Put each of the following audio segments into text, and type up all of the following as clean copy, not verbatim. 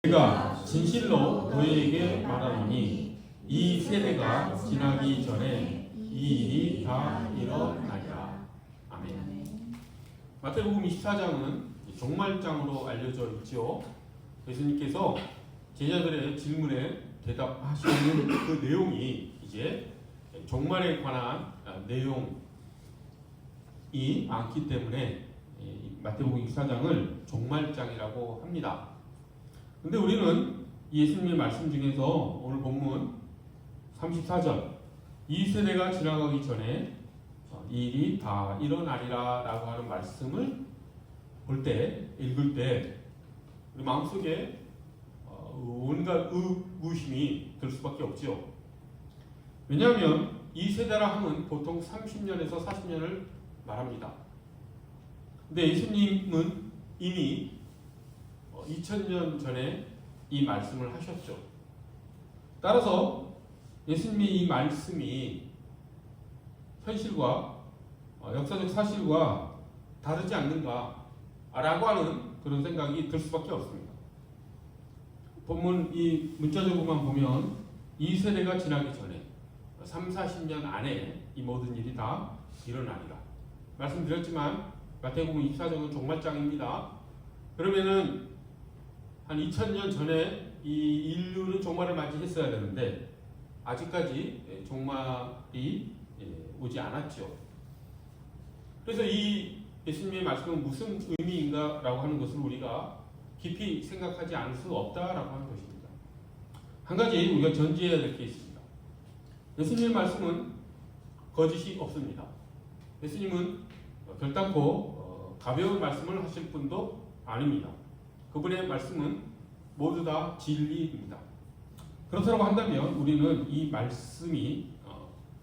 내가 진실로 너희에게 말하노니 이 세대가 지나기 전에 이 일이 다 일어나리라. 아멘. 마태복음 24장은 종말장으로 알려져 있죠. 예수님께서 제자들의 질문에 대답하시는 그 내용이 이제 종말에 관한 내용이 많기 때문에 마태복음 24장을 종말장이라고 합니다. 근데 우리는 예수님의 말씀 중에서 오늘 본문 34절 이 세대가 지나가기 전에 이 일이 다 일어나리라 라고 하는 말씀을 볼 때, 읽을 때 우리 마음속에 온갖 의구심이 들 수밖에 없죠. 왜냐하면 이 세대라 하면 보통 30년에서 40년을 말합니다. 근데 예수님은 이미 2000년 전에 이 말씀을 하셨죠. 따라서 예수님의 이 말씀이 현실과 역사적 사실과 다르지 않는가 라고 하는 그런 생각이 들 수밖에 없습니다. 본문 이 문자적으로만 보면 이 세대가 지나기 전에 3, 40년 안에 이 모든 일이 다 일어나리라 말씀드렸지만 마태복음 24장은 종말장입니다. 그러면은 한 2000년 전에 이 인류는 종말을 맞이했어야 되는데 아직까지 종말이 오지 않았죠. 그래서 이 예수님의 말씀은 무슨 의미인가 라고 하는 것을 우리가 깊이 생각하지 않을 수 없다라고 하는 것입니다. 한 가지 우리가 전제해야 될 게 있습니다. 예수님의 말씀은 거짓이 없습니다. 예수님은 결단코 가벼운 말씀을 하실 분도 아닙니다. 그분의 말씀은 모두 다 진리입니다. 그렇다고 한다면 우리는 이 말씀이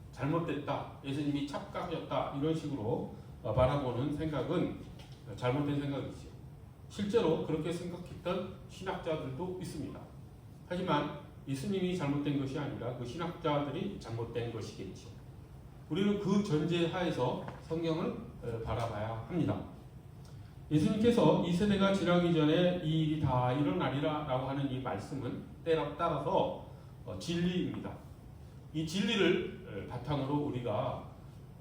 잘못됐다, 예수님이 착각이었다 이런 식으로 바라보는 생각은 잘못된 생각이죠. 실제로 그렇게 생각했던 신학자들도 있습니다. 하지만 예수님이 잘못된 것이 아니라 그 신학자들이 잘못된 것이겠죠. 우리는 그 전제하에서 성경을 바라봐야 합니다. 예수님께서 이 세대가 지나기 전에 이 일이 다 일어나리라 라고 하는 이 말씀은 따라서 진리입니다. 이 진리를 바탕으로 우리가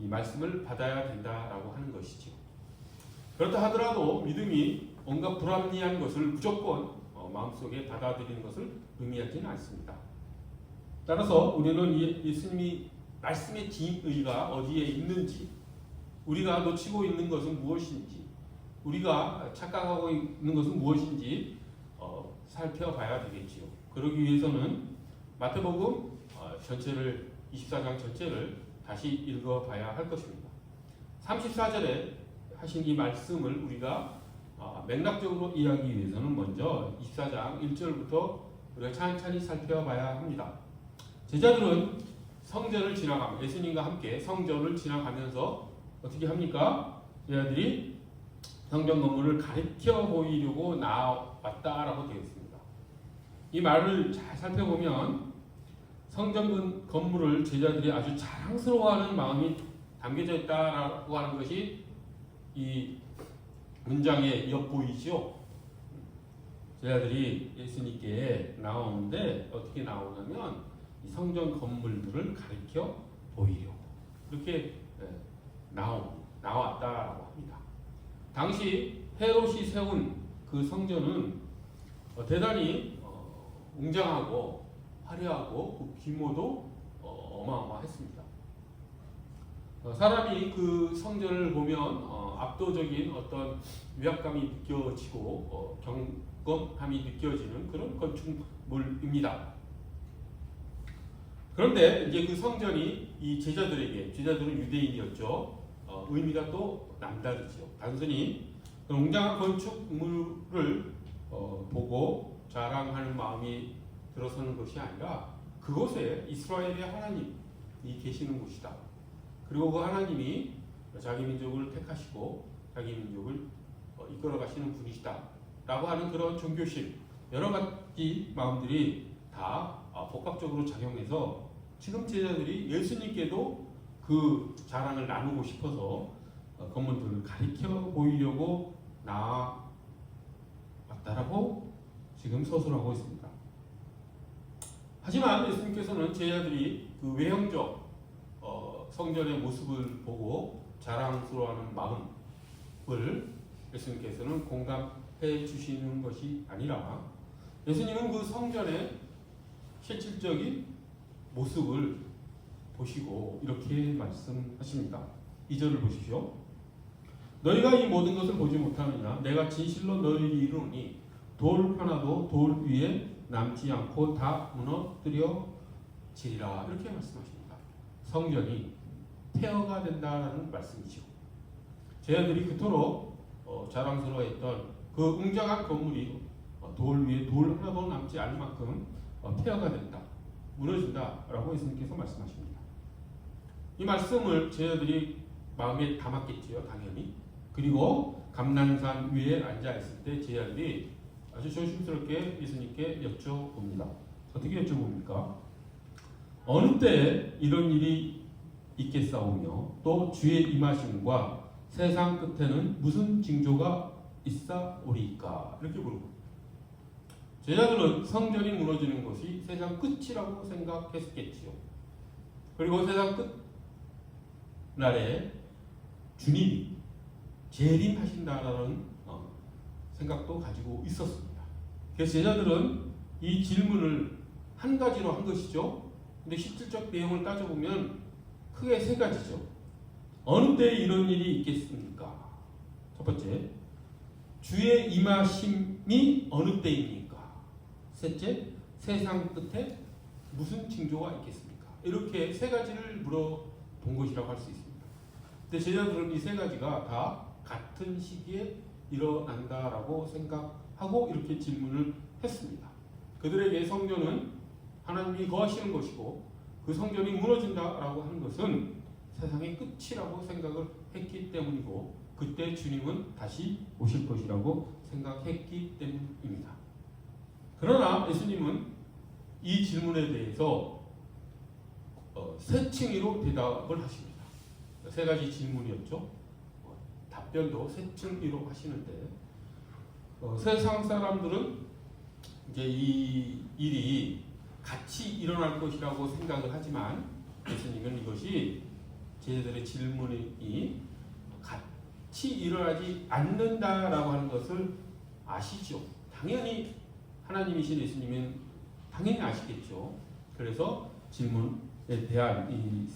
이 말씀을 받아야 된다라고 하는 것이죠. 그렇다 하더라도 믿음이 뭔가 불합리한 것을 무조건 마음속에 받아들이는 것을 의미하지는 않습니다. 따라서 우리는 예수님이 말씀의 진의가 어디에 있는지, 우리가 놓치고 있는 것은 무엇인지, 우리가 착각하고 있는 것은 무엇인지 살펴봐야 되겠지요. 그러기 위해서는 마태복음 전체를 24장 전체를 다시 읽어봐야 할 것입니다. 34절에 하신 이 말씀을 우리가 맥락적으로 이해하기 위해서는 먼저 24장 1절부터 우리가 찬찬히 살펴봐야 합니다. 제자들은 성전을 지나가며 예수님과 함께 성전을 지나가면서 어떻게 합니까? 제자들이 성전 건물을 가리켜 보이려고 나왔다라고 되어 있습니다. 이 말을 잘 살펴보면 성전 건물을 제자들이 아주 자랑스러워하는 마음이 담겨져 있다라고 하는 것이 이 문장에 엿보이죠. 제자들이 예수님께 나오는데 어떻게 나오냐면 이 성전 건물들을 가리켜 보이려고 그렇게 나왔다라고 합니다. 당시 헤롯이 세운 그 성전은 대단히 웅장하고 화려하고 그 규모도 어마어마했습니다. 사람이 그 성전을 보면 압도적인 어떤 위압감이 느껴지고 경건함이 느껴지는 그런 건축물입니다. 그런데 이제 그 성전이 이 제자들은 유대인이었죠. 의미가 또 남다르죠. 단순히 웅장한 건축물을 보고 자랑하는 마음이 들어서는 것이 아니라 그곳에 이스라엘의 하나님이 계시는 곳이다. 그리고 그 하나님이 자기 민족을 택하시고 자기 민족을 이끌어 가시는 분이시다 라고 하는 그런 종교심, 여러 가지 마음들이 다 복합적으로 작용해서 지금 제자들이 예수님께도 그 자랑을 나누고 싶어서 건물들을 가리켜 보이려고 나왔다라고 지금 서술하고 있습니다. 하지만 예수님께서는 제자들이 그 외형적 성전의 모습을 보고 자랑스러워하는 마음을 예수님께서는 공감해 주시는 것이 아니라 예수님은 그 성전의 실질적인 모습을 보시고 이렇게 말씀하십니다. 2절을 보십시오. 너희가 이 모든 것을 보지 못하느냐? 내가 진실로 너희에게 이르노니 돌 하나도 돌 위에 남지 않고 다 무너뜨려지리라. 이렇게 말씀하십니다. 성전이 폐허가 된다는 말씀이죠. 제자들이 그토록 자랑스러워했던 그 웅장한 건물이 돌 위에 돌 하나도 남지 않을 만큼 폐허가 된다, 무너진다라고 예수님께서 말씀하십니다. 이 말씀을 제자들이 마음에 담았겠지요, 당연히. 그리고 감난산 위에 앉아 있을 때 제자들이 아주 조심스럽게 예수님께 여쭤봅니다. 어떻게 여쭤봅니까? 어느 때 이런 일이 있겠사오며 또 주의 임하심과 세상 끝에는 무슨 징조가 있사오리이까? 이렇게 물어봅니다. 제자들은 성전이 무너지는 것이 세상 끝이라고 생각했겠지요. 그리고 세상 끝 날에 주님이 재림하신다라는 생각도 가지고 있었습니다. 그래서 제자들은 이 질문을 한 가지로 한 것이죠. 근데 실질적 내용을 따져보면 크게 세 가지죠. 어느 때 이런 일이 있겠습니까? 첫 번째, 주의 임하심이 어느 때입니까? 셋째, 세상 끝에 무슨 징조가 있겠습니까? 이렇게 세 가지를 물어본 것이라고 할 수 있습니다. 근데 제자들은 이 세 가지가 다 같은 시기에 일어난다라고 생각하고 이렇게 질문을 했습니다. 그들에게 성전은 하나님이 거하시는 것이고 그 성전이 무너진다라고 하는 것은 세상의 끝이라고 생각을 했기 때문이고 그때 주님은 다시 오실 것이라고 생각했기 때문입니다. 그러나 예수님은 이 질문에 대해서 세 층위로 대답을 하십니다. 세 가지 질문이었죠. 답변도 세 층위로 하시는데 세상 사람들은 이제 이 일이 같이 일어날 것이라고 생각을 하지만 예수님은 이것이 제자들의 질문이 같이 일어나지 않는다라고 하는 것을 아시죠. 당연히 하나님이신 예수님은 당연히 아시겠죠. 그래서 질문에 대한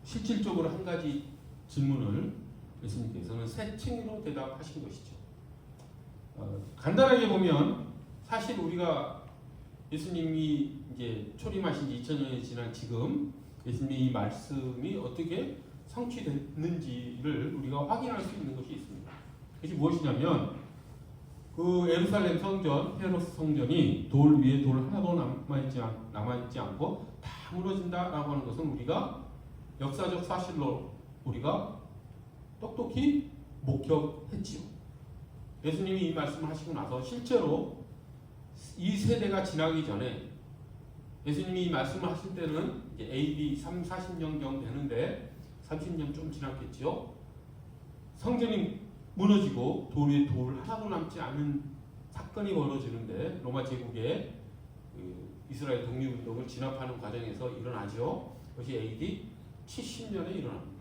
실질적으로 한 가지 질문을 예수님께서는 세 층으로 대답하신 것이죠. 간단하게 보면 사실 우리가 예수님이 이제 초림하신 지 2000년이 지난 지금 예수님의 이 말씀이 어떻게 성취됐는지를 우리가 확인할 수 있는 것이 있습니다. 그것이 무엇이냐면 그 예루살렘 성전, 헤로스 성전이 돌 위에 돌 하나도 남아있지 않고 다 무너진다라고 하는 것은 우리가 역사적 사실로 우리가 똑똑히 목격했지요. 예수님이 이 말씀을 하시고 나서 실제로 이 세대가 지나기 전에 예수님이 이 말씀을 하실 때는 AD 3, 40년경 되는데 30년 좀 지났겠지요. 성전이 무너지고 돌 위에 돌 하나도 남지 않은 사건이 벌어지는데 로마 제국의 이스라엘 독립운동을 진압하는 과정에서 일어나죠. 그것이 AD 70년에 일어납니다.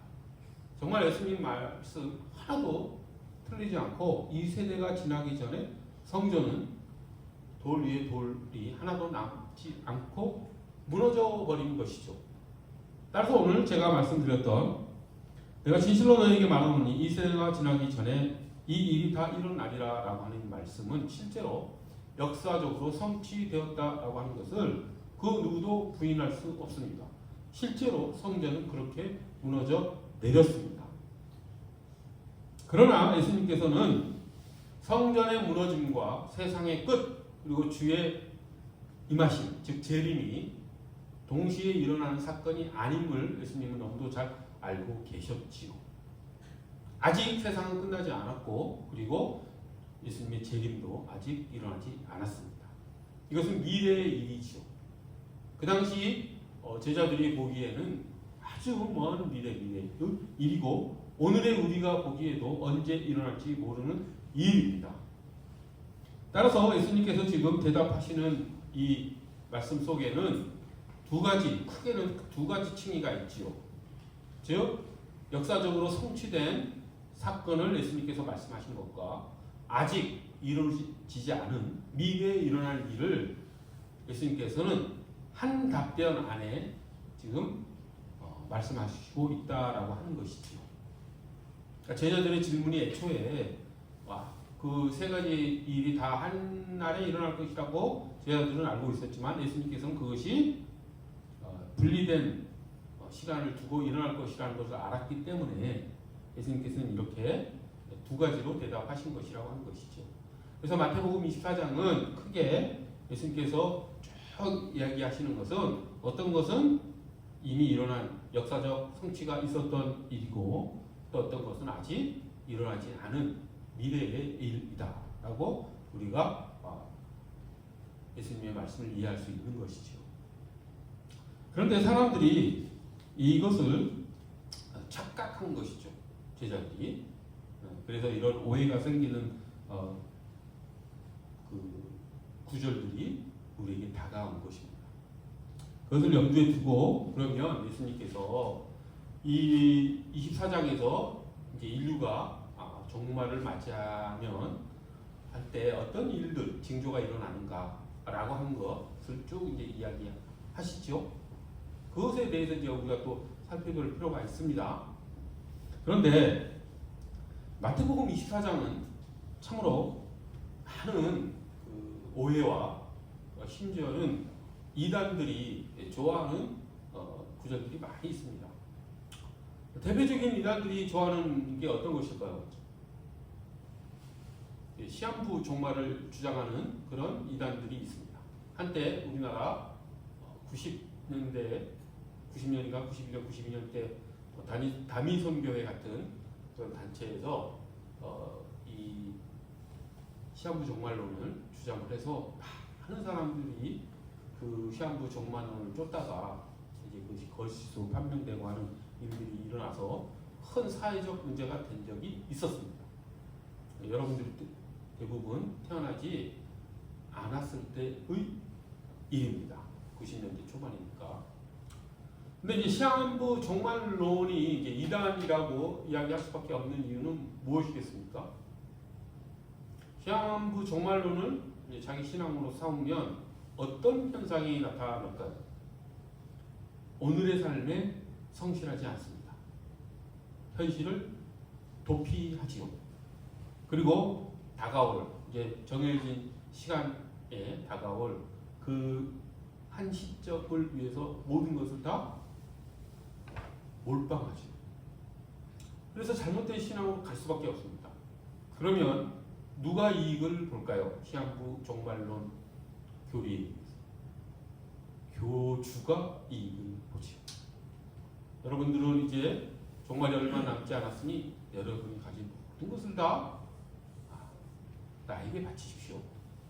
정말 예수님 말씀 하나도 틀리지 않고 이 세대가 지나기 전에 성전은 돌 위에 돌이 하나도 남지 않고 무너져 버린 것이죠. 따라서 오늘 제가 말씀드렸던 내가 진실로 너에게 말하노니 이 세대가 지나기 전에 이 일이 다 일어나리라 라고 하는 말씀은 실제로 역사적으로 성취되었다라고 하는 것을 그 누구도 부인할 수 없습니다. 실제로 성전은 그렇게 무너져 내렸습니다. 그러나 예수님께서는 성전의 무너짐과 세상의 끝 그리고 주의 임하심 즉 재림이 동시에 일어나는 사건이 아님을 예수님은 너무도 잘 알고 계셨지요. 아직 세상은 끝나지 않았고 그리고 예수님의 재림도 아직 일어나지 않았습니다. 이것은 미래의 일이죠. 그 당시 제자들이 보기에는 아주 먼 미래의 일이고 오늘의 우리가 보기에도 언제 일어날지 모르는 일입니다. 따라서 예수님께서 지금 대답하시는 이 말씀 속에는 크게는 두 가지 층위가 있지요. 즉 역사적으로 성취된 사건을 예수님께서 말씀하시는 것과 아직 이루어지지 않은 미래에 일어날 일을 예수님께서는 한 답변 안에 지금 말씀하시고 있다라고 하는 것이죠. 그러니까 제자들의 질문이 애초에 그 세 가지 일이 다 한 날에 일어날 것이라고 제자들은 알고 있었지만 예수님께서는 그것이 분리된 시간을 두고 일어날 것이라는 것을 알았기 때문에 예수님께서는 이렇게 두 가지로 대답하신 것이라고 하는 것이죠. 그래서 마태복음 24장은 크게 예수님께서 쭉 이야기하시는 것은 어떤 것은 이미 일어난 역사적 성취가 있었던 일이고 또 어떤 것은 아직 일어나지 않은 미래의 일이다라고 우리가 예수님의 말씀을 이해할 수 있는 것이죠. 그런데 사람들이 이것을 착각한 것이죠. 제자들이. 그래서 이런 오해가 생기는 그 구절들이 우리에게 다가온 것입니다. 그것을 염두에 두고 그러면 예수님께서 이 24장에서 이제 인류가 종말을 맞이하면 할 때 어떤 일들, 징조가 일어나는가라고 하는 것을 쭉 이제 이야기하시죠. 그것에 대해서 이제 우리가 또 살펴볼 필요가 있습니다. 그런데 마태복음 24장은 참으로 많은 그 오해와 심지어는 이단들이 좋아하는 구절들이 많이 있습니다. 대표적인 이단들이 좋아하는 게 어떤 것일까요? 시한부 종말을 주장하는 그런 이단들이 있습니다. 한때 우리나라 90년인가 91년, 92년 때 다미선교회 같은 그런 단체에서 이 시한부 종말론을 주장을 해서 많은 사람들이 그 시한부 종말론을 쫓다가 이제 그것이 거짓으로 판명되고 하는 일들이 일어나서 큰 사회적 문제가 된 적이 있었습니다. 여러분들 대부분 태어나지 않았을 때의 일입니다. 90년대 초반이니까. 근데 이제 시한부 종말론이 이제 이단이라고 이야기할 수밖에 없는 이유는 무엇이겠습니까? 시한부 종말론을 이제 자기 신앙으로 삼으면 어떤 현상이 나타날까요? 오늘의 삶에 성실하지 않습니다. 현실을 도피하지요. 그리고 다가올 이제 정해진 시간에 다가올 그 한 시점을 위해서 모든 것을 다 몰빵하죠. 그래서 잘못된 신앙으로 갈 수밖에 없습니다. 그러면 누가 이익을 볼까요? 시한부 종말론 교리 교주가 이익을 보죠. 여러분들은 이제 종말이 얼마 남지 않았으니 여러분이 가진 모든 것을 다 나에게 바치십시오.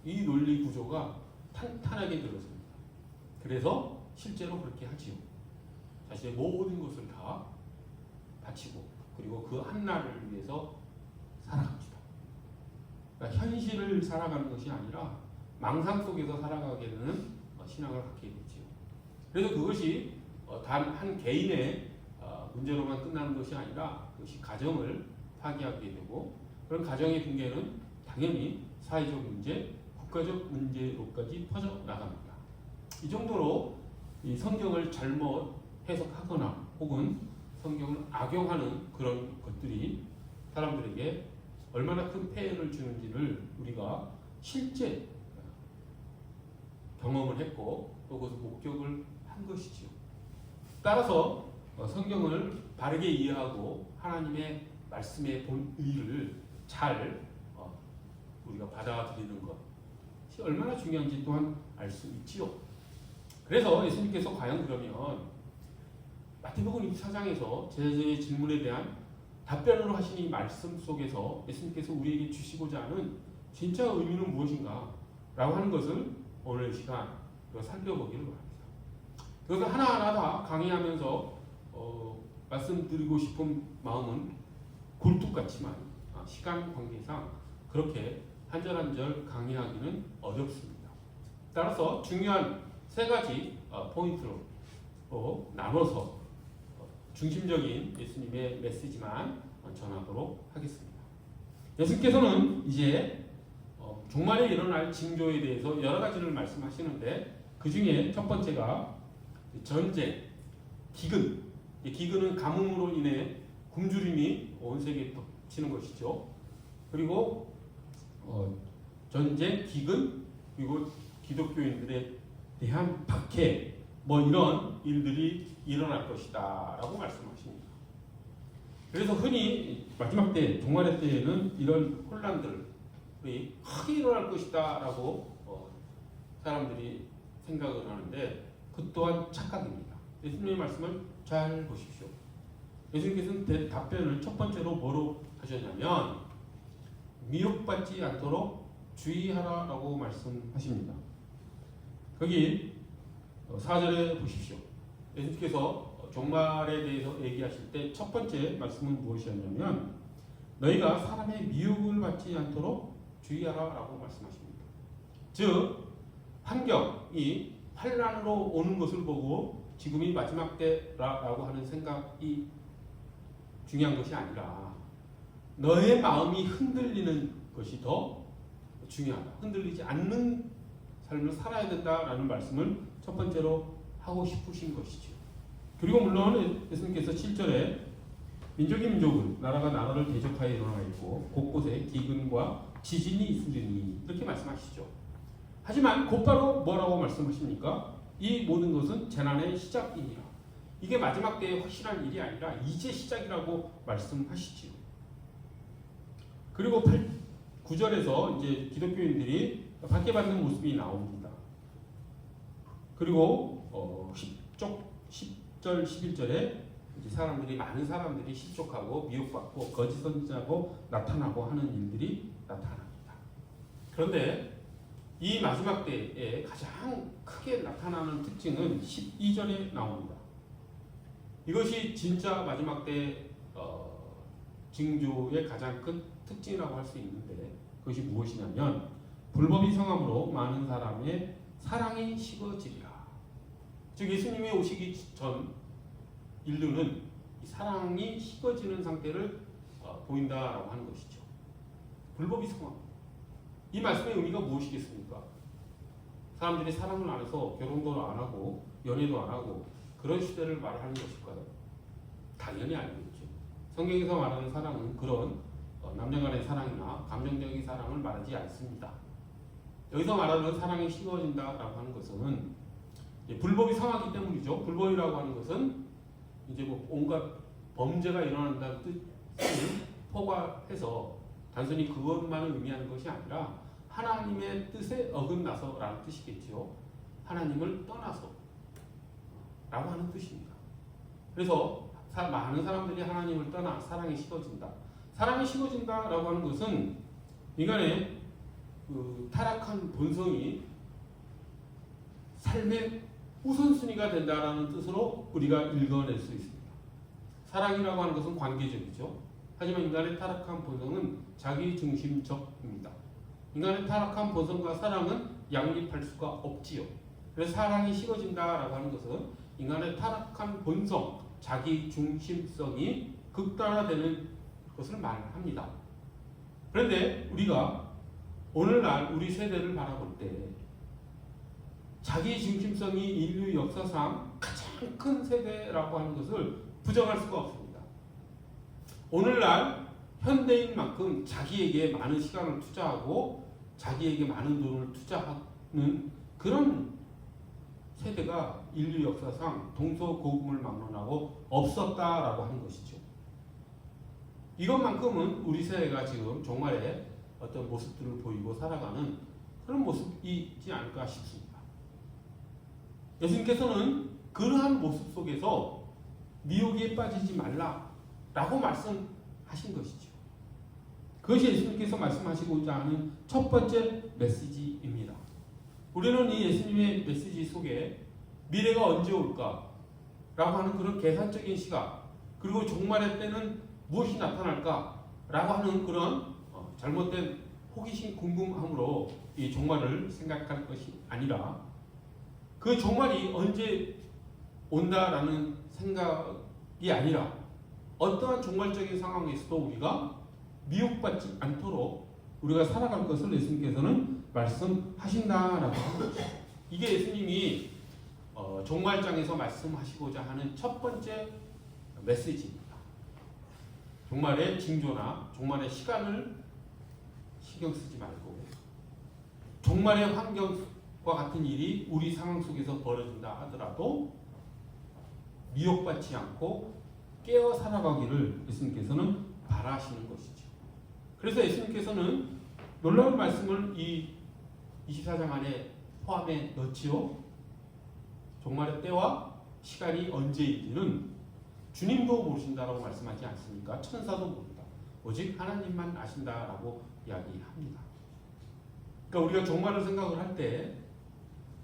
이 논리 구조가 탄탄하게 들어섭니다. 그래서 실제로 그렇게 하지요. 자신의 모든 것을 다 바치고 그리고 그 한날을 위해서 살아갑니다. 그러니까 현실을 살아가는 것이 아니라 망상 속에서 살아가게 되는 신앙을 갖게 되지요. 그래서 그것이 단 한 개인의 문제로만 끝나는 것이 아니라 그것이 가정을 파괴하게 되고 그런 가정의 붕괴는 당연히 사회적 문제, 국가적 문제로까지 퍼져나갑니다. 이 정도로 이 성경을 잘못 해석하거나 혹은 성경을 악용하는 그런 것들이 사람들에게 얼마나 큰 폐해를 주는지를 우리가 실제 경험을 했고 또 그것을 목격을 한 것이지요. 따라서 성경을 바르게 이해하고 하나님의 말씀의 본의를 잘 우리가 받아들이는 것이 얼마나 중요한지 또한 알 수 있지요. 그래서 예수님께서 과연 그러면 마태복음 24장에서 제자의 질문에 대한 답변으로 하신 이 말씀 속에서 예수님께서 우리에게 주시고자 하는 진짜 의미는 무엇인가 라고 하는 것을 오늘 시간 살펴보기를 바랍니다. 그것을 하나하나 다 강의하면서 말씀드리고 싶은 마음은 굴뚝 같지만 시간 관계상 그렇게 한 절 한 절 강의하기는 어렵습니다. 따라서 중요한 세 가지 포인트로 나눠서 중심적인 예수님의 메시지만 전하도록 하겠습니다. 예수님께서는 이제 종말에 일어날 징조에 대해서 여러 가지를 말씀하시는데 그 중에 첫 번째가 전쟁, 기근. 기근은 가뭄으로 인해 굶주림이 온 세계에 덮치는 것이죠. 그리고 전쟁, 기근, 그리고 기독교인들에 대한 박해, 이런 일들이 일어날 것이다 라고 말씀하십니다. 그래서 흔히 마지막 때, 종말의 때에는 이런 혼란들이 크게 일어날 것이다 라고 사람들이 생각을 하는데 그 또한 착각입니다. 예수님의 말씀을 잘 보십시오. 예수님께서는 답변을 첫 번째로 뭐로 하셨냐면 미혹받지 않도록 주의하라 라고 말씀하십니다. 거기 4절에 보십시오. 예수님께서 종말에 대해서 얘기하실 때 첫 번째 말씀은 무엇이었냐면 너희가 사람의 미혹을 받지 않도록 주의하라 라고 말씀하십니다. 즉 환경이 환란으로 오는 것을 보고 지금이 마지막 때라고 하는 생각이 중요한 것이 아니라 너의 마음이 흔들리는 것이 더 중요하다. 흔들리지 않는 삶을 살아야 된다라는 말씀을 첫 번째로 하고 싶으신 것이죠. 그리고 물론 예수님께서 7절에 민족이 민족을, 나라가 나라를 대적하여 일어나 있고 곳곳에 기근과 지진이 있으리니 이렇게 말씀하시죠. 하지만 곧바로 뭐라고 말씀하십니까? 이 모든 것은 재난의 시작이니라. 이게 마지막 때의 확실한 일이 아니라 이제 시작이라고 말씀하시지요. 그리고 9절에서 이제 기독교인들이 박해받는 모습이 나옵니다. 그리고 10절, 11절에 이제 많은 사람들이 실족하고 미혹받고 거짓 선지자고 나타나고 하는 일들이 나타납니다. 그런데 이 마지막 때에 가장 크게 나타나는 특징은 12절에 나옵니다. 이것이 진짜 마지막 때 징조의 가장 큰 특징이라고 할 수 있는데 그것이 무엇이냐면 불법이 성함으로 많은 사람의 사랑이 식어지리라. 즉 예수님이 오시기 전 인류는 이 사랑이 식어지는 상태를 보인다라고 하는 것이죠. 불법이 성함. 이 말씀의 의미가 무엇이겠습니까? 사람들이 사랑을 안 해서 결혼도 안 하고 연애도 안 하고 그런 시대를 말하는 것일까요? 당연히 아니겠죠. 성경에서 말하는 사랑은 그런 남녀 간의 사랑이나 감정적인 사랑을 말하지 않습니다. 여기서 말하는 사랑이 식어진다라고 하는 것은 불법이 성하기 때문이죠. 불법이라고 하는 것은 이제 온갖 범죄가 일어난다는 뜻을 포괄해서 단순히 그것만을 의미하는 것이 아니라 하나님의 뜻에 어긋나서라는 뜻이겠죠. 하나님을 떠나서 라고 하는 뜻입니다. 그래서 많은 사람들이 하나님을 떠나 사랑이 식어진다. 사랑이 식어진다라고 하는 것은 인간의 타락한 본성이 삶의 우선순위가 된다라는 뜻으로 우리가 읽어낼 수 있습니다. 사랑이라고 하는 것은 관계적이죠. 하지만 인간의 타락한 본성은 자기중심적입니다. 인간의 타락한 본성과 사랑은 양립할 수가 없지요. 그래서 사랑이 식어진다라고 하는 것은 인간의 타락한 본성, 자기중심성이 극단화되는 것을 말합니다. 그런데 우리가 오늘날 우리 세대를 바라볼 때 자기중심성이 인류 역사상 가장 큰 세대라고 하는 것을 부정할 수가 없습니다. 오늘날 현대인만큼 자기에게 많은 시간을 투자하고 자기에게 많은 돈을 투자하는 그런 세대가 인류 역사상 동서고금을 막론하고 없었다라고 하는 것이죠. 이것만큼은 우리 세대가 지금 종말에 어떤 모습들을 보이고 살아가는 그런 모습이지 않을까 싶습니다. 예수님께서는 그러한 모습 속에서 미혹에 빠지지 말라라고 말씀하신 것이죠. 그것이 예수님께서 말씀하시고자 하는 첫 번째 메시지입니다. 우리는 이 예수님의 메시지 속에 미래가 언제 올까라고 하는 그런 계산적인 시각, 그리고 종말의 때는 무엇이 나타날까라고 하는 그런 잘못된 호기심 궁금함으로 이 종말을 생각할 것이 아니라 그 종말이 언제 온다라는 생각이 아니라 어떠한 종말적인 상황에서도 우리가 미혹받지 않도록 우리가 살아갈 것을 예수님께서는 말씀하신다라고 하는 것이죠. 이게 예수님이 종말장에서 말씀하시고자 하는 첫 번째 메시지입니다. 종말의 징조나 종말의 시간을 신경 쓰지 말고 종말의 환경과 같은 일이 우리 상황 속에서 벌어진다 하더라도 미혹받지 않고 깨어 살아가기를 예수님께서는 바라시는 것이죠. 그래서 예수님께서는 놀라운 말씀을 이 24장 안에 포함해 넣지요. 종말의 때와 시간이 언제인지는 주님도 모르신다라고 말씀하지 않습니까? 천사도 모른다. 오직 하나님만 아신다라고 이야기합니다. 그러니까 우리가 종말을 생각을 할 때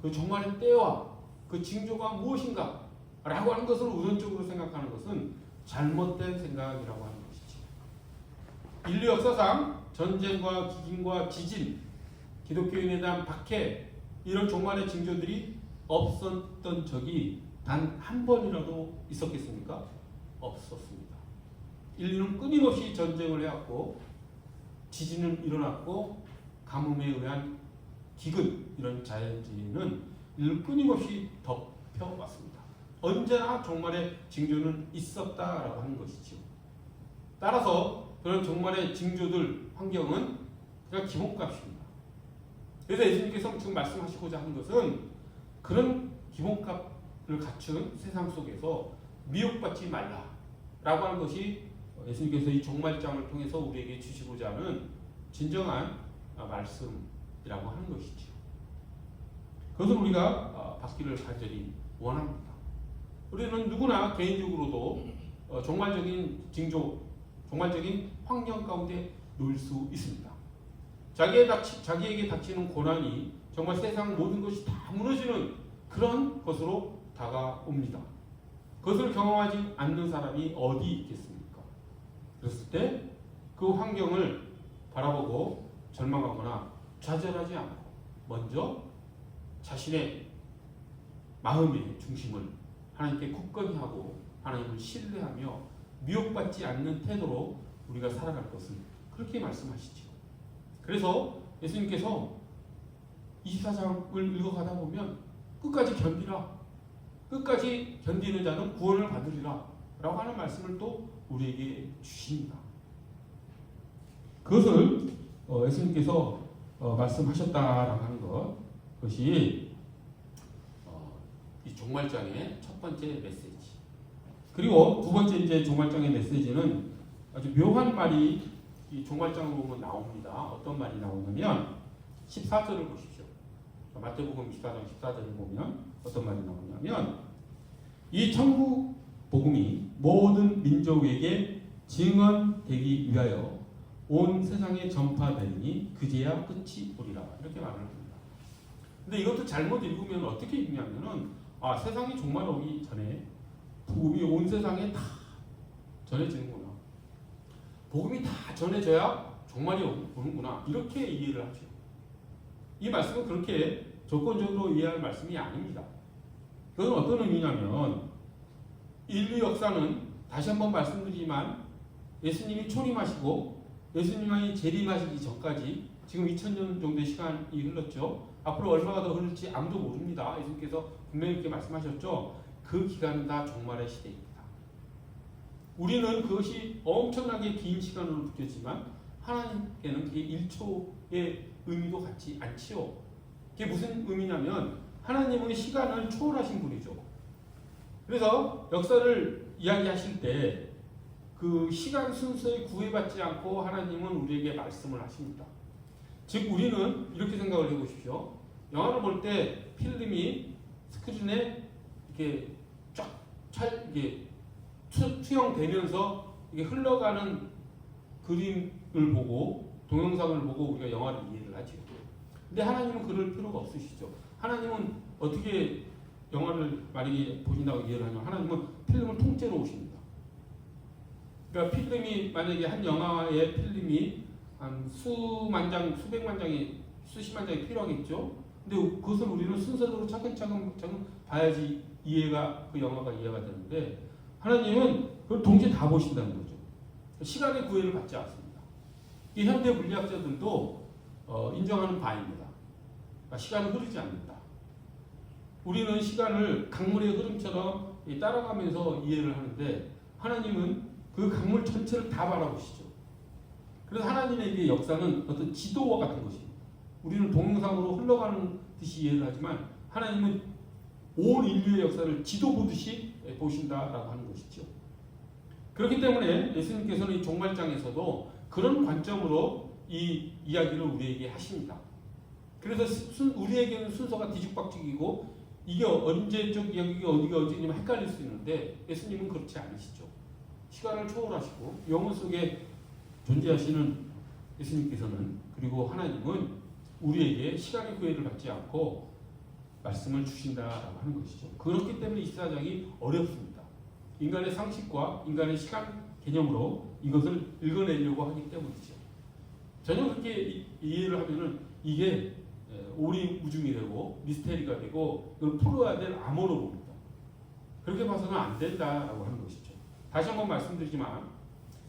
그 종말의 때와 그 징조가 무엇인가 라고 하는 것을 우선적으로 생각하는 것은 잘못된 생각이라고 하는 것이죠. 인류 역사상 전쟁과 기근과 지진, 기독교인에 대한 박해 이런 종말의 징조들이 없었던 적이 단 한 번이라도 있었겠습니까? 없었습니다. 인류는 끊임없이 전쟁을 해왔고 지진은 일어났고 가뭄에 의한 기근 이런 자연재해는 인류를 끊임없이 덮여왔습니다. 언제나 종말의 징조는 있었다라고 하는 것이죠. 따라서 그런 종말의 징조들 환경은 그냥 기본값입니다. 그래서 예수님께서 지금 말씀하시고자 하는 것은 그런 기본값을 갖춘 세상 속에서 미혹받지 말라라고 하는 것이 예수님께서 이 종말장을 통해서 우리에게 주시고자 하는 진정한 말씀이라고 하는 것이죠. 그것을 우리가 받기를 간절히 원합니다. 우리는 누구나 개인적으로도 종말적인 징조, 종말적인 환경 가운데 놓일 수 있습니다. 자기에게 닥치는 고난이 정말 세상 모든 것이 다 무너지는 그런 것으로 다가옵니다. 그것을 경험하지 않는 사람이 어디 있겠습니까? 그랬을 때 그 환경을 바라보고 절망하거나 좌절하지 않고 먼저 자신의 마음의 중심을 하나님께 굳건히 하고 하나님을 신뢰하며 미혹받지 않는 태도로 우리가 살아갈 것을 그렇게 말씀하시죠. 그래서 예수님께서 24장을 읽어가다 보면 끝까지 견디라. 끝까지 견디는 자는 구원을 받으리라. 라고 하는 말씀을 또 우리에게 주십니다. 그것을 예수님께서 말씀하셨다라고 하는 그것이 이 종말장의 첫 번째 메시지. 그리고 두 번째 이제 종말장의 메시지는 아주 묘한 말이 이 종말장을 보면 나옵니다. 어떤 말이 나오냐면 14절을 보십시오. 마태복음 24장 14절을 보면 어떤 말이 나오냐면 이 천국 복음이 모든 민족에게 증언되기 위하여 온 세상에 전파되니 그제야 끝이 오리라. 이렇게 말을 합니다. 근데 이것도 잘못 읽으면 어떻게 읽냐면은 세상이 종말 오기 전에 복음이 온 세상에 다 전해지는구나. 복음이 다 전해져야 종말이 오는구나. 이렇게 이해를 하죠. 이 말씀은 그렇게 조건적으로 이해할 말씀이 아닙니다. 그건 어떤 의미냐면 인류 역사는 다시 한번 말씀드리지만 예수님이 초림하시고 예수님이 재림하시기 전까지 지금 2000년 정도의 시간이 흘렀죠. 앞으로 얼마가 더 흐를지 아무도 모릅니다. 예수님께서 분명히 이렇게 말씀하셨죠. 그 기간은 다 종말의 시대입니다. 우리는 그것이 엄청나게 긴 시간으로 느꼈지만 하나님께는 그게 1초의 의미도 같지 않지요. 그게 무슨 의미냐면 하나님은 시간을 초월하신 분이죠. 그래서 역사를 이야기하실 때 그 시간 순서에 구애받지 않고 하나님은 우리에게 말씀을 하십니다. 즉 우리는 이렇게 생각을 해보십시오. 영화를 볼 때 필름이 스크린에 이렇게 이게 투영되면서 이게 흘러가는 그림을 보고 동영상을 보고 우리가 영화를 이해를 하죠. 근데 하나님은 그럴 필요가 없으시죠. 하나님은 어떻게 영화를 만약에 보신다고 이해를 하냐면 하나님은 필름을 통째로 오십니다. 그러니까 필름이 만약에 한 영화의 필름이 한 수만 장, 수백만 장이, 수십만 장이 필요하겠죠. 근데 그것을 우리는 순서대로 차근차근 봐야지 이해가, 그 영화가 이해가 되는데, 하나님은 그걸 동시에 다 보신다는 거죠. 시간의 구애를 받지 않습니다. 이 현대 물리학자들도 인정하는 바입니다. 그러니까 시간은 흐르지 않는다. 우리는 시간을 강물의 흐름처럼 따라가면서 이해를 하는데, 하나님은 그 강물 전체를 다 바라보시죠. 그래서 하나님의 역사는 어떤 지도와 같은 것입니다. 우리는 동영상으로 흘러가는 듯이 이해를 하지만 하나님은 온 인류의 역사를 지도 보듯이 보신다라고 하는 것이죠. 그렇기 때문에 예수님께서는 이 종말장에서도 그런 관점으로 이 이야기를 우리에게 하십니다. 그래서 우리에게는 순서가 뒤죽박죽이고 이게 언제적 이야기가 어디가 어디냐 헷갈릴 수 있는데, 예수님은 그렇지 않으시죠. 시간을 초월하시고 영혼 속에 존재하시는 예수님께서는, 그리고 하나님은 우리에게 시간의 구애를 받지 않고 말씀을 주신다라고 하는 것이죠. 그렇기 때문에 이 사장이 어렵습니다. 인간의 상식과 인간의 시간 개념으로 이것을 읽어내려고 하기 때문이죠. 전혀 그렇게 이해를 하면은 이게 오리무중이 되고 미스테리가 되고 이걸 풀어야 될 암호로 봅니다. 그렇게 봐서는 안 된다라고 하는 것이죠. 다시 한번 말씀드리지만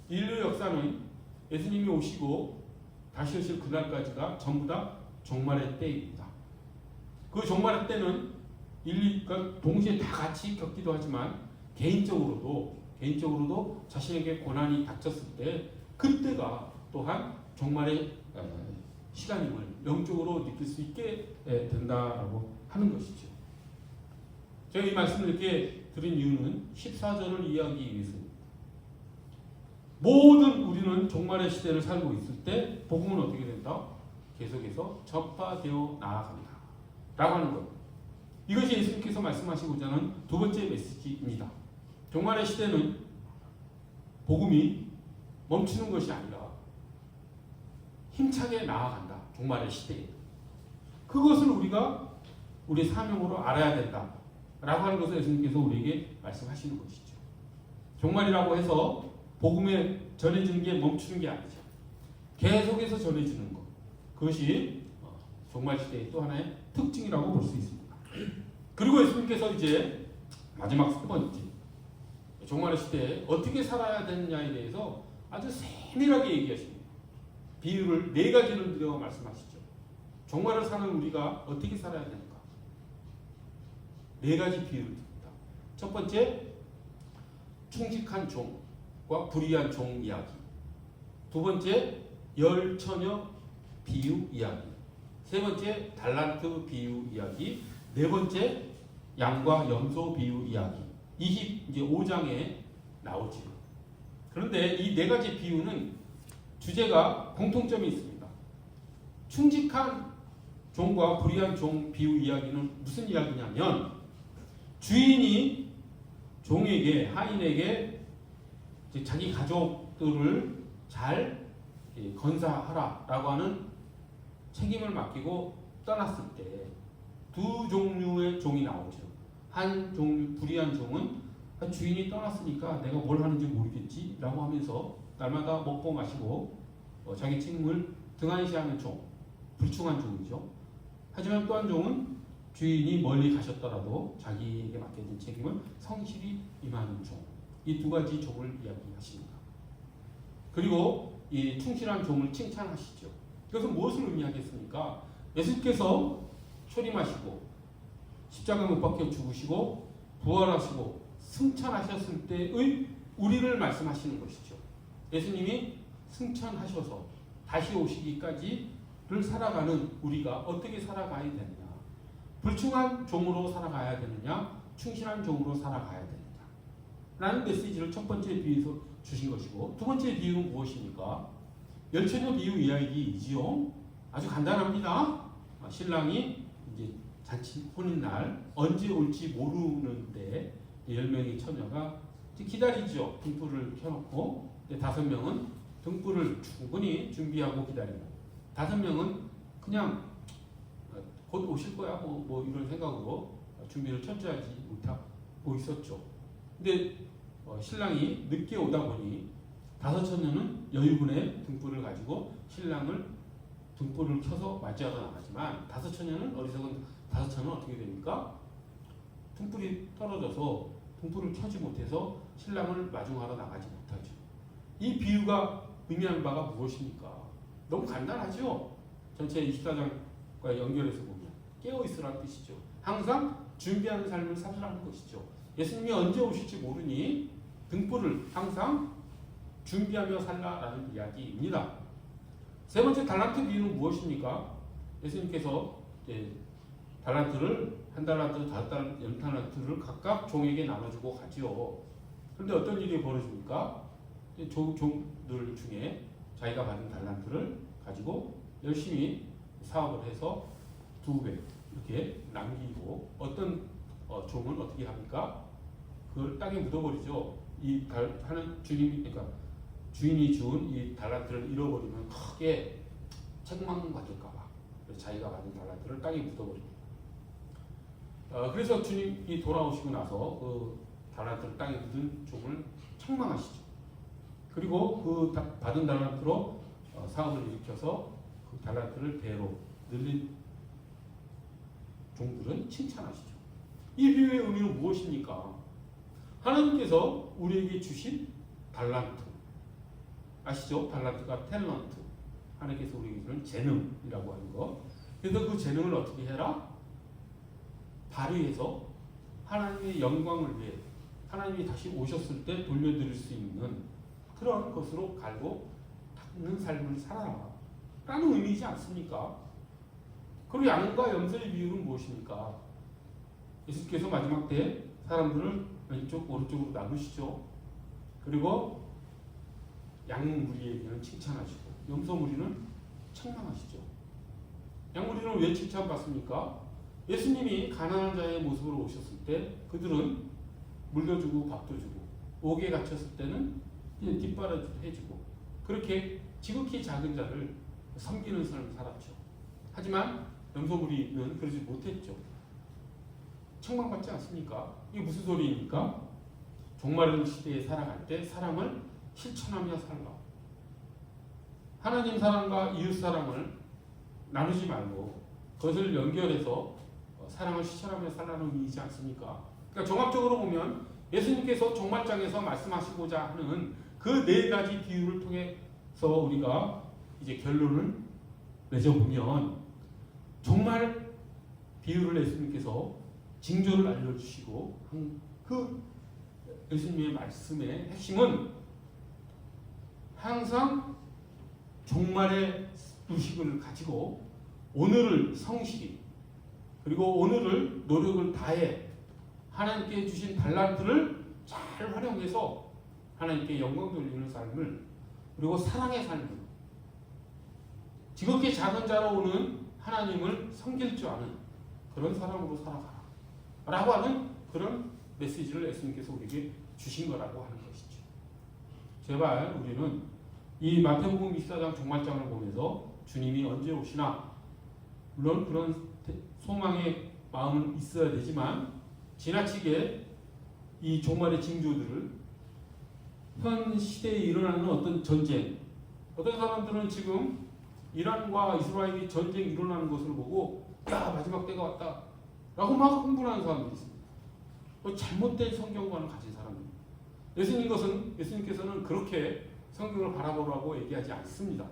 인류 역사는 예수님이 오시고 다시 오실 그날까지가 전부 다 종말의 때입니다. 그 종말의 때는 인류가 동시에 다 같이 겪기도 하지만 개인적으로도 자신에게 고난이 닥쳤을 때 그때가 또한 종말의 시간임을 영적으로 느낄 수 있게 된다라고 하는 것이죠. 제가 이 말씀을 이렇게 드린 이유는 14절을 이해하기 위해서입니다. 모든 우리는 종말의 시대를 살고 있을 때 복음은 어떻게 된다? 계속해서 전파되어 나아간다 라고 하는 것. 이것이 예수님께서 말씀하시고자 하는 두 번째 메시지입니다. 종말의 시대는 복음이 멈추는 것이 아니라 힘차게 나아간다. 종말의 시대에. 그것을 우리가 우리 사명으로 알아야 된다 라고 하는 것을 예수님께서 우리에게 말씀하시는 것이죠. 종말이라고 해서 복음에 전해지는 게 멈추는 게 아니죠. 계속해서 전해지는 것. 그것이 종말 시대의 또 하나의 특징이라고 볼 수 있습니다. 그리고 예수님께서 이제 마지막 세 번째, 종말의 시대에 어떻게 살아야 되느냐에 대해서 아주 세밀하게 얘기하십니다. 비유를 네 가지를 들여 말씀하시죠. 종말을 사는 우리가 어떻게 살아야 되는가? 네 가지 비유를 듭니다. 첫 번째, 충직한 종과 불의한 종 이야기. 두 번째, 열처녀 비유 이야기. 세 번째, 달란트 비유 이야기. 네 번째, 양과 염소 비유 이야기. 25장에 나오죠. 그런데 이 네 가지 비유는 주제가 공통점이 있습니다. 충직한 종과 불의한 종 비유 이야기는 무슨 이야기냐면, 주인이 종에게, 하인에게 자기 가족들을 잘 건사하라라고 하는 책임을 맡기고 떠났을 때 두 종류의 종이 나오죠. 한 종류, 불의한 종은 주인이 떠났으니까 내가 뭘 하는지 모르겠지 라고 하면서 날마다 먹고 마시고 자기 책임을 등한시하는 종, 불충한 종이죠. 하지만 또 한 종은 주인이 멀리 가셨더라도 자기에게 맡겨진 책임을 성실히 임하는 종. 이 두 가지 종을 이야기하십니다. 그리고 이 충실한 종을 칭찬하시죠. 이것은 무엇을 의미하겠습니까? 예수께서 초림하시고 십자가 못 박혀 죽으시고 부활하시고 승천하셨을 때의 우리를 말씀하시는 것이죠. 예수님이 승천하셔서 다시 오시기까지를 살아가는 우리가 어떻게 살아가야 되느냐, 불충한 종으로 살아가야 되느냐, 충실한 종으로 살아가야 되느냐 라는 메시지를 첫 번째 비유에서 주신 것이고, 두 번째 비유는 무엇입니까? 열처녀 비유 이야기이지요. 아주 간단합니다. 신랑이 이제 잔치 혼인날 언제 올지 모르는데 10명의 처녀가 기다리죠. 등불을 켜놓고 5명은 등불을 충분히 준비하고 기다리고 5명은 그냥 곧 오실 거야 뭐 이런 생각으로 준비를 철저하지 못하고 있었죠. 근데 신랑이 늦게 오다 보니 다섯 처녀는 여유분의 등불을 가지고 신랑을 등불을 켜서 맞이하러 나가지만 다섯 처녀는 어리석은 다섯 처녀는 어떻게 됩니까? 등불이 떨어져서 등불을 켜지 못해서 신랑을 마중하러 나가지 못하죠. 이 비유가 의미하는 바가 무엇입니까? 너무 간단하죠? 전체 24장과 연결해서 보면 깨어있으라는 뜻이죠. 항상 준비하는 삶을 살아가는 것이죠. 예수님이 언제 오실지 모르니 등불을 항상 준비하며 살라라는 이야기입니다. 세 번째 달란트 비유는 무엇입니까? 예수님께서 달란트를 한 달란트, 다섯 달란트, 열 달란트를 각각 종에게 나눠주고 가지요. 그런데 어떤 일이 벌어집니까? 종들 중에 자기가 받은 달란트를 가지고 열심히 사업을 해서 2배 이렇게 남기고 어떤 종은 어떻게 합니까? 그걸 땅에 묻어버리죠. 하는 주님이 그러니까 주인이 준 이 달란트를 잃어버리면 크게 책망받을까봐 자기가 받은 달란트를 땅에 묻어버립니다. 그래서 주님이 돌아오시고 나서 그 달란트를 땅에 묻은 종을 책망하시죠. 그리고 그 받은 달란트로 사업을 일으켜서 그 달란트를 배로 늘린 종들은 칭찬하시죠. 이 비유의 의미는 무엇입니까? 하나님께서 우리에게 주신 달란트 아시죠? 달란트가 탤런트, 하나님께서 우리에게 주는 재능이라고 하는 거. 그래서 그 재능을 어떻게 해라? 발휘해서 하나님의 영광을 위해 하나님이 다시 오셨을 때 돌려드릴 수 있는 그런 것으로 갈고 닦는 삶을 살아라 라는 의미이지 않습니까? 그리고 양과 염소의 비유는 무엇입니까? 예수께서 마지막 때 사람들을 왼쪽 오른쪽으로 나누시죠. 그리고 양무리에게는 칭찬하시고 염소무리는 책망하시죠. 양무리는 왜 칭찬받습니까? 예수님이 가난한 자의 모습으로 오셨을 때 그들은 물도 주고 밥도 주고 옥에 갇혔을 때는 뒷바라지도 해주고 그렇게 지극히 작은 자를 섬기는 삶을 살았죠. 하지만 염소무리는 그러지 못했죠. 책망받지 않습니까? 이게 무슨 소리입니까? 종말의 시대에 살아갈 때 사랑을 실천하며 살라. 하나님 사랑과 이웃 사랑을 나누지 말고 그것을 연결해서 사랑을 실천하며 살라는 의미이지 않습니까? 그러니까 종합적으로 보면 예수님께서 종말장에서 말씀하시고자 하는 그 네 가지 비유를 통해서 우리가 이제 결론을 맺어보면 정말 비유를 예수님께서 징조를 알려주시고 그 예수님의 말씀의 핵심은 항상 종말의 의식을 가지고 오늘을 성실히 그리고 오늘을 노력을 다해 하나님께 주신 달란트를 잘 활용해서 하나님께 영광 돌리는 삶을 그리고 사랑의 삶을 지극히 작은 자로 오는 하나님을 섬길 줄 아는 그런 사람으로 살아가라 라고 하는 그런 메시지를 예수님께서 우리에게 주신 거라고 하는 것이죠. 제발 우리는 이 마태복음 24장 종말장을 보면서 주님이 언제 오시나 물론 그런 소망의 마음은 있어야 되지만 지나치게 이 종말의 징조들을 현 시대에 일어나는 어떤 전쟁 어떤 사람들은 지금 이란과 이스라엘이 전쟁이 일어나는 것을 보고 야 마지막 때가 왔다 라고 막 흥분하는 사람들이 있습니다. 잘못된 성경관을 가진 사람입니다. 예수님께서는 그렇게 성경을 바라보라고 얘기하지 않습니다.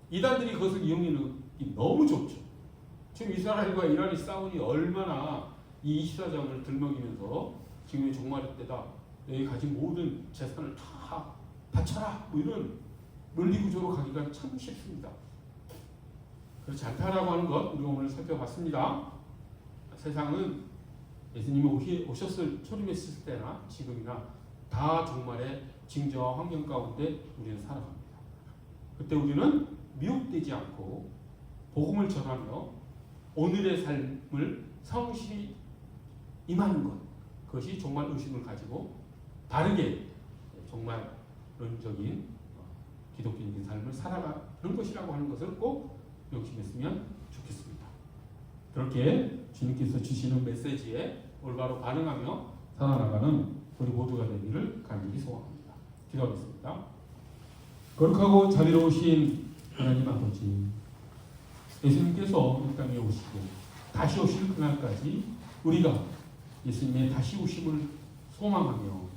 이단들이 그것을 이용하는 너무 좋죠. 지금 이스라엘과 이란이 싸우니 얼마나 이 24장을 들먹이면서 지금의 종말의 때다. 너희 가진 모든 재산을 다 바쳐라. 뭐 이런 논리 구조로 가기가 참 쉽습니다. 그렇지 않다라고 하는 것 우리가 오늘 살펴봤습니다. 세상은 예수님이 오셨을 초림했을 때나 지금이나 다 종말의 징조와 환경 가운데 우리는 살아갑니다. 그때 우리는 미혹되지 않고 복음을 전하며 오늘의 삶을 성실히 임하는 것 그것이 정말 의심을 가지고 바르게 정말론적인 기독교적인 삶을 살아가는 것이라고 하는 것을 꼭 명심했으면 좋겠습니다. 그렇게 주님께서 주시는 메시지에 올바로 반응하며 살아나가는 우리 모두가 되기를 간절히 소원합니다. 기도하겠습니다. 거룩하고 자비로우신 하나님 아버지, 예수님께서 이 땅에 오시고 다시 오실 그날까지 우리가 예수님의 다시 오심을 소망하며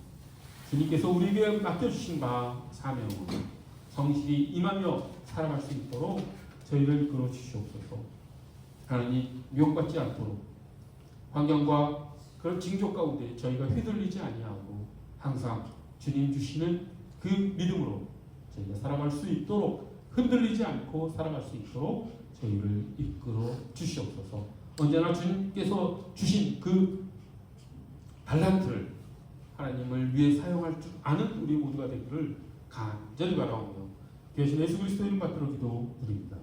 주님께서 우리에게 맡겨주신 바 사명을 성실히 임하며 살아갈 수 있도록 저희를 이끌어 주시옵소서. 하나님, 미혹받지 않도록 환경과 그런 징조 가운데 저희가 휘둘리지 아니하고 항상 주님 주시는 그 믿음으로 저희가 살아갈 수 있도록 흔들리지 않고 살아갈 수 있도록 저희를 이끌어 주시옵소서. 언제나 주님께서 주신 그 달란트를 하나님을 위해 사용할 줄 아는 우리 모두가 되기를 간절히 바라오며 귀하신 예수 그리스도 이름 받들어 기도드립니다.